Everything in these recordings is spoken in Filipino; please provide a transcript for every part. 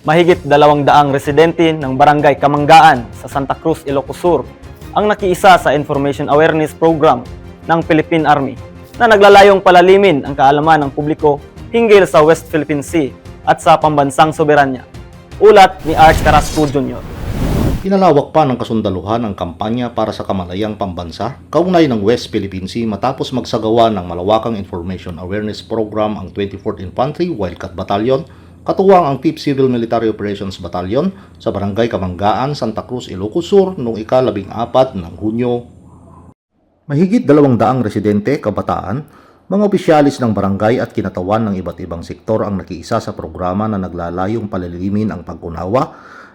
Mahigit 200 residente ng Barangay Kamanggaan sa Santa Cruz, Ilocos Sur ang nakiisa sa Information Awareness Program ng Philippine Army na naglalayong palalimin ang kaalaman ng publiko hinggil sa West Philippine Sea at sa pambansang soberanya. Ulat ni Arch Carrasco Jr. Pinalawak pa ng kasundaluhan ang kampanya para sa kamalayang pambansa kaugnay ng West Philippine Sea matapos magsagawa ng malawakang Information Awareness Program ang 24th Infantry Wildcat Battalion katuwang ang 5th Civil Military Operations Battalion sa Barangay Kamanggaan, Santa Cruz, Ilocos Sur noong ika-14 ng Hunyo. Mahigit 200 residente, kabataan, mga opisyalis ng barangay at kinatawan ng iba't ibang sektor ang nakiisa sa programa na naglalayong palilimin ang pag-unawa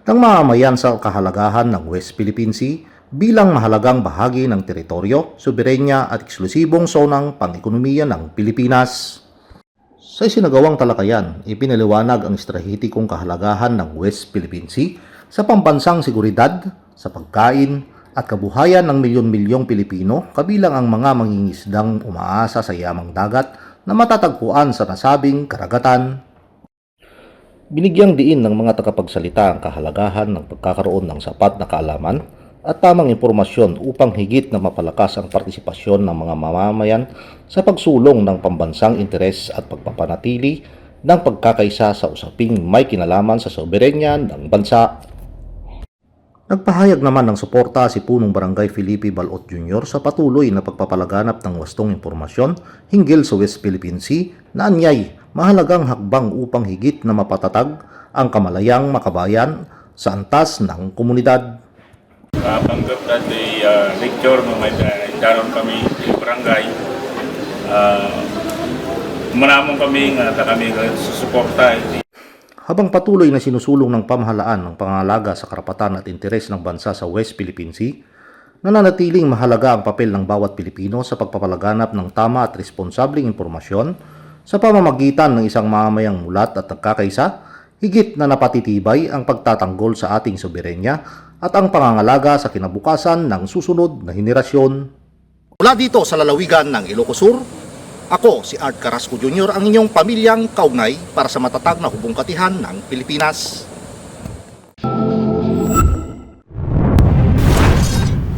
ng mamamayan sa kahalagahan ng West Philippine Sea bilang mahalagang bahagi ng teritoryo, soberenya at eksklusibong zonang pang-ekonomiya ng Pilipinas. Sa isinagawang talakayan, ipinaliwanag ang estratehikong kahalagahan ng West Philippine Sea sa pambansang seguridad, sa pagkain at kabuhayan ng milyon-milyong Pilipino kabilang ang mga mangingisdang umaasa sa yamang dagat na matatagpuan sa nasabing karagatan. Binigyang diin ng mga tagapagsalita ang kahalagahan ng pagkakaroon ng sapat na kaalaman at tamang impormasyon upang higit na mapalakas ang partisipasyon ng mga mamamayan sa pagsulong ng pambansang interes at pagpapanatili ng pagkakaisa sa usaping may kinalaman sa soberenya ng bansa. Nagpahayag naman ng suporta si Punong Barangay Felipe Balot Jr. sa patuloy na pagpapalaganap ng wastong impormasyon hinggil sa West Philippine Sea na anyay mahalagang hakbang upang higit na mapatatag ang kamalayang makabayan sa antas ng komunidad. Panggap dati lecture mga daron kami sa barangay. Manamong kami nga kami susuporta. Habang patuloy na sinusulong ng pamahalaan ng pangangalaga sa karapatan at interes ng bansa sa West Philippine Sea, nananatiling mahalaga ang papel ng bawat Pilipino sa pagpapalaganap ng tama at responsabling impormasyon sa pamamagitan ng isang mamamayang mulat at nagkakaisa, higit na napatitibay ang pagtatanggol sa ating soberenya at ang pangangalaga sa kinabukasan ng susunod na henerasyon. Mula dito sa lalawigan ng Ilocos Sur, ako si Art Carrasco Jr. ang inyong pamilyang kaugnay para sa matatag na hubong katihan ng Pilipinas.